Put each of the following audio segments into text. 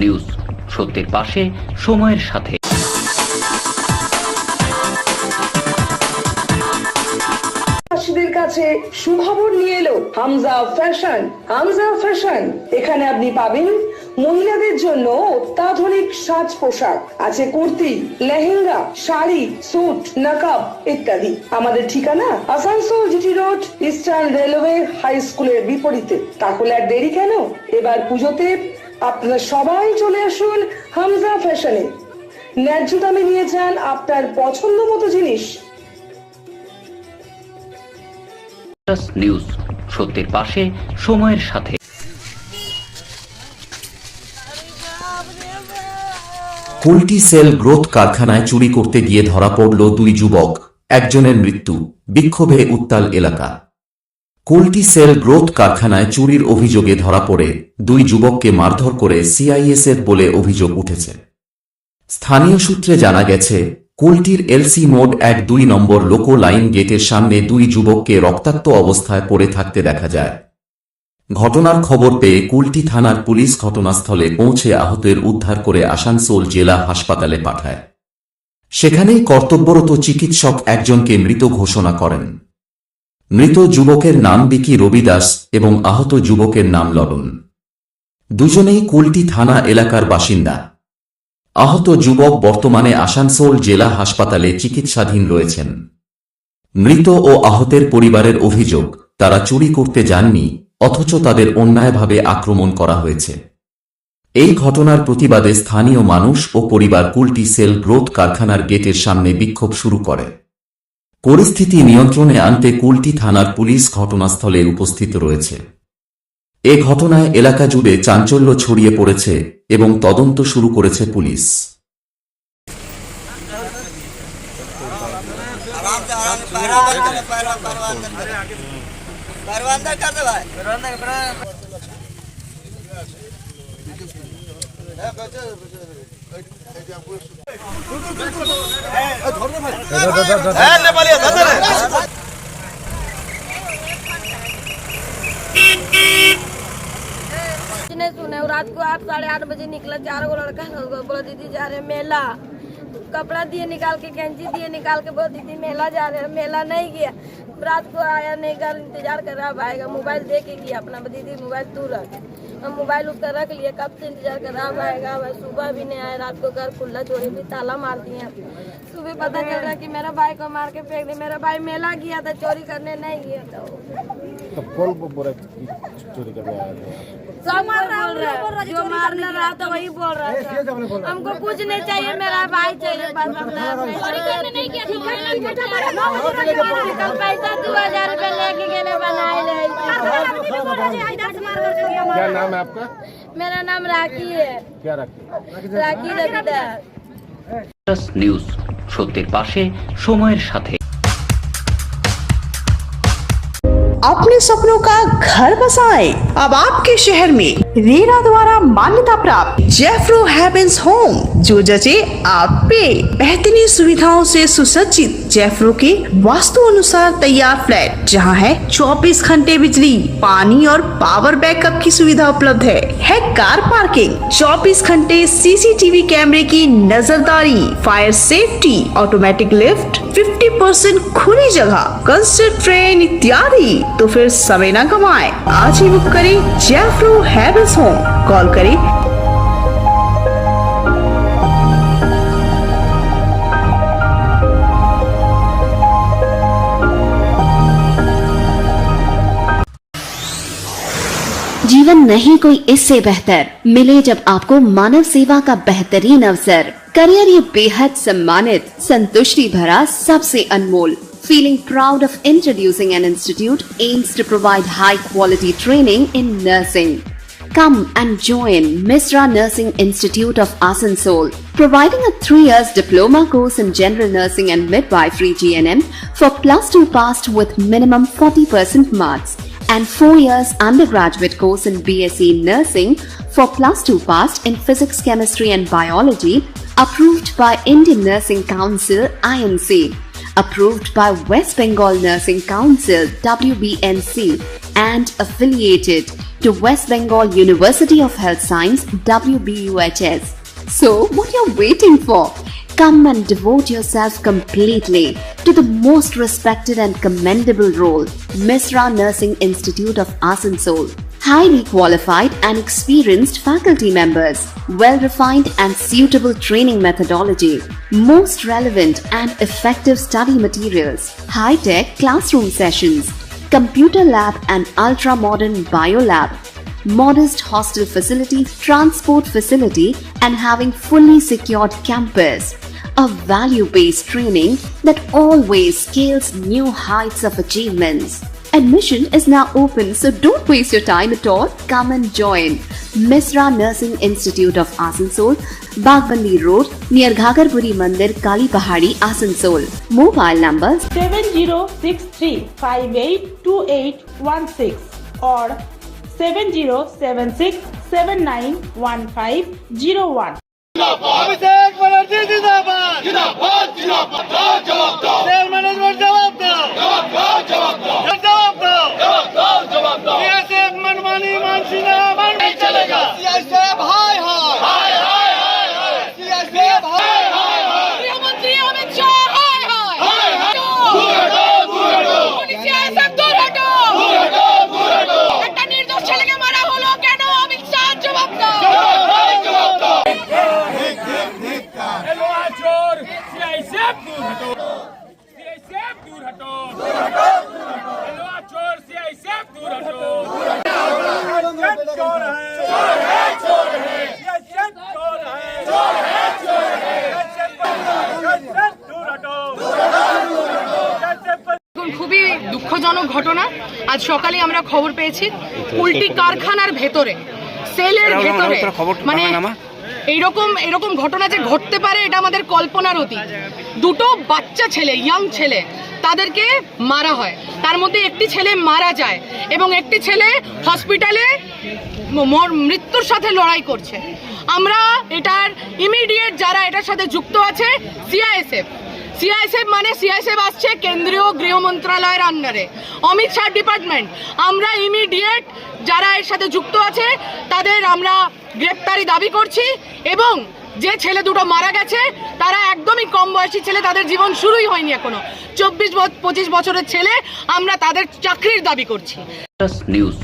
News সত্যের পাশে সময়ের সাথে। চাষিদের কাছে সুখবর নিয়ে এলো হামজা ফ্যাশন। হামজা ফ্যাশন, এখানে আপনি পাবেন মহিলাদের জন্য অত্যাধুনিক সাজ পোশাক, আছে কুর্তি, লেহেঙ্গা, শাড়ি, স্যুট, নাকাব ইত্যাদি। আমাদের ঠিকানা Asansol GT road, Eastern Railway high স্কুলের বিপরীতে। তাহলে আর দেরি কেন, এবার পুজোতে আপনারা সবাই চলে আসুন হামজা ফ্যাশনে। ন্যায্য দামে নিয়ে যান আপনার পছন্দ মতো জিনিস। নিউজ সত্যের পাশে সময়ের সাথে। কুলটি সেল গ্রোথ কারখানায় চুরি করতে গিয়ে ধরা পড়ল দুই যুবক, একজনের মৃত্যু, বিক্ষোভে উত্তাল এলাকা। কুলটি সেল গ্রোথ কারখানায় চুরির অভিযোগে ধরা পড়ে দুই যুবককে মারধর করে সিআইএসএফ বলে অভিযোগ উঠেছে। স্থানীয় সূত্রে জানা গেছে, কুলটির এলসি মোড 1-2 নম্বর লোকো লাইন গেটের সামনে দুই যুবককে রক্তাক্ত অবস্থায় পড়ে থাকতে দেখা যায়। ঘটনার খবর পেয়ে কুলটি থানার পুলিশ ঘটনাস্থলে পৌঁছে আহতের উদ্ধার করে আসানসোল জেলা হাসপাতালে পাঠায়। সেখানেই কর্তব্যরত চিকিৎসক একজনকে মৃত ঘোষণা করেন। মৃত যুবকের নাম বিকি রবি দাস এবং আহত যুবকের নাম লবণ। দুজনেই কুলটি থানা এলাকার বাসিন্দা। আহত যুবক বর্তমানে আসানসোল জেলা হাসপাতালে চিকিৎসাধীন রয়েছেন। মৃত ও আহতের পরিবারের অভিযোগ, তারা চুরি করতে যাননি, অথচ তাদের অন্যায়ভাবে আক্রমণ করা হয়েছে। এই ঘটনার প্রতিবাদে স্থানীয় মানুষ ও পরিবার কুলটি সেল গ্রোথ কারখানার গেটের সামনে বিক্ষোভ শুরু করে। পরিস্থিতি নিয়ন্ত্রণে আনতে কুলটি থানার পুলিশ ঘটনাস্থলে উপস্থিত রয়েছে। এ ঘটনায় এলাকা জুড়ে চাঞ্চল্য ছড়িয়ে পড়েছে এবং তদন্ত শুরু করেছে পুলিশ। नहीं सुने। रात को 8-8:30 बजे निकला, 4 गो लड़का बोला दीदी जा रहे मेला। कपड़ा दिए निकाल के, कैंची दिए निकाल के, बोला दीदी मेला जा रहे हैं। मेला नहीं गया, रात को आया नहीं, घर इंतजार कर रहा, अब आएगा। मोबाइल दे के गया अपना, दीदी मोबाइल तू रख। हम मोबाइल उसका रख लिए, कब से इंतजार कर रहा, अब आएगा। सुबह भी नहीं आया, रात को घर खुला छोड़े भी, ताला मार दिए। सुबह पता चल रहा कि मेरा भाई को मार के फेंक दिया। मेरा भाई मेला गया था, चोरी करने नहीं गया था। तो कौन बोल चोरी करने आया था? सब बोल रहा है, जो मारने रहा था वही बोल रहा था। हमको कुछ नहीं चाहिए, मेरा भाई चाहिए बस। चोरी करने नहीं किया, कल पैसा 2000 रुपए लेके गए बनाए ले। क्या नाम है आपका? मेरा नाम राखी है। क्या राखी? राखी रविदास। নিউজ সত্যের পাশে সময়ের সাথে। अपने सपनों का घर बसाएं। अब आपके शहर में रेरा द्वारा मान्यता प्राप्त जेफ्रो हेवेंस होम, जो जचे आप पे। बेहतरीन सुविधाओं से सुसज्जित जेफ्रो के वास्तु अनुसार तैयार फ्लैट, जहां है 24 घंटे बिजली, पानी और पावर बैकअप की सुविधा उपलब्ध है कार पार्किंग, 24 घंटे सीसीटीवी कैमरे की नजरदारी, फायर सेफ्टी, ऑटोमेटिक लिफ्ट, 50% खुली जगह, कंसर्ट ट्रेन इत्यादि। तो फिर समय न गवाएं, आज ही बुक करें जेफ्रो हेवेंस होम। कॉल करें जीवन नहीं कोई इससे बेहतर मिले जब आपको मानव सेवा का बेहतरीन अवसर। करियर ये बेहद सम्मानित, संतुष्टि भरा, सबसे अनमोल। Feeling proud of introducing an institute aims to provide high quality training in nursing. Come and join Misra Nursing Institute of Asansol, providing a 3 years diploma course in general nursing and midwifery GNM for +2 passed with minimum 40% marks, and 4 years undergraduate course in BSc Nursing for +2 passed in physics, chemistry and biology, approved by Indian Nursing Council INC. Approved by West Bengal Nursing Council WBNC and affiliated to West Bengal University of Health Science, WBUHS. So, what you're waiting for? Come and devote yourself completely to the most respected and commendable role, Misra Nursing Institute of Asansol. Highly qualified and experienced faculty members, well-refined and suitable training methodology, most relevant and effective study materials, high-tech classroom sessions, computer lab and ultra-modern biolab, modest hostel facility, transport facility, and having fully secured campus. A value-based training that always scales new heights of achievements. Admission is now open, so don't waste your time at all. Come and join Misra Nursing Institute of Asansol, Bagbandi Road, near Ghagarpuri Mandir, Kali Pahadi, Asansol. Mobile numbers 7063582816 or 7076791501। Abhishek Banerjee जिंदाबाद जिंदाबाद जिंदाबाद जवाब दो cell management जवाब दो जवाब दो जवाब दो जवाब दो जवाब दो जवाब दो ऐसे मनमानी मानसिना मन नहीं चलेगा सीआईसी हाय हाय हाय हाय हाय सीआईसी हाय हाय हाय गृहमंत्री अमित शाह हाय हाय हाय हाय दूर हटो सीआईएसएफ दूर हटो दूर हटो একটা নির্দোষ ছেলেকে মারা হলো কেন? অমিত শাহ জবাব দাও। जवाब दो খুবই দুঃখজনক ঘটনা। আজ সকালে আমরা খবর পেয়েছি পোল্ট্রি কারখানার ভেতরে, সেলের ভেতরে, মানে এরকম ঘটনা যে ঘটতে পারে এটা আমাদের কল্পনার অতীত। দুটো বাচ্চা ছেলে, ইয়াং ছেলে, তাদেরকে মারা হয়। তার মধ্যে একটি ছেলে মারা যায় এবং একটি ছেলে হসপিটালে মৃত্যুর সাথে লড়াই করছে। আমরা এটার ইমিডিয়েট যারা এটার সাথে যুক্ত আছে সিআইএসএফ মানে সিআইএসএফ আসছে কেন্দ্রীয় গৃহ মন্ত্রণালয়ের আন্ডারে, অমিত শাহ ডিপার্টমেন্ট। আমরা ইমিডিয়েট যারা এর সাথে যুক্ত আছে তাদের আমরা গ্রেপ্তারি দাবি করছি এবং যে ছেলে দুটো মারা গেছে তারা একদমই কম বয়সী ছেলে, তাদের জীবন শুরুই হয়নি এখনো, 24-25 বছরের ছেলে। আমরা তাদের চাকরির দাবি করছি। নিউজ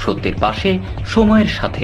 সত্যের পাশে সময়ের সাথে।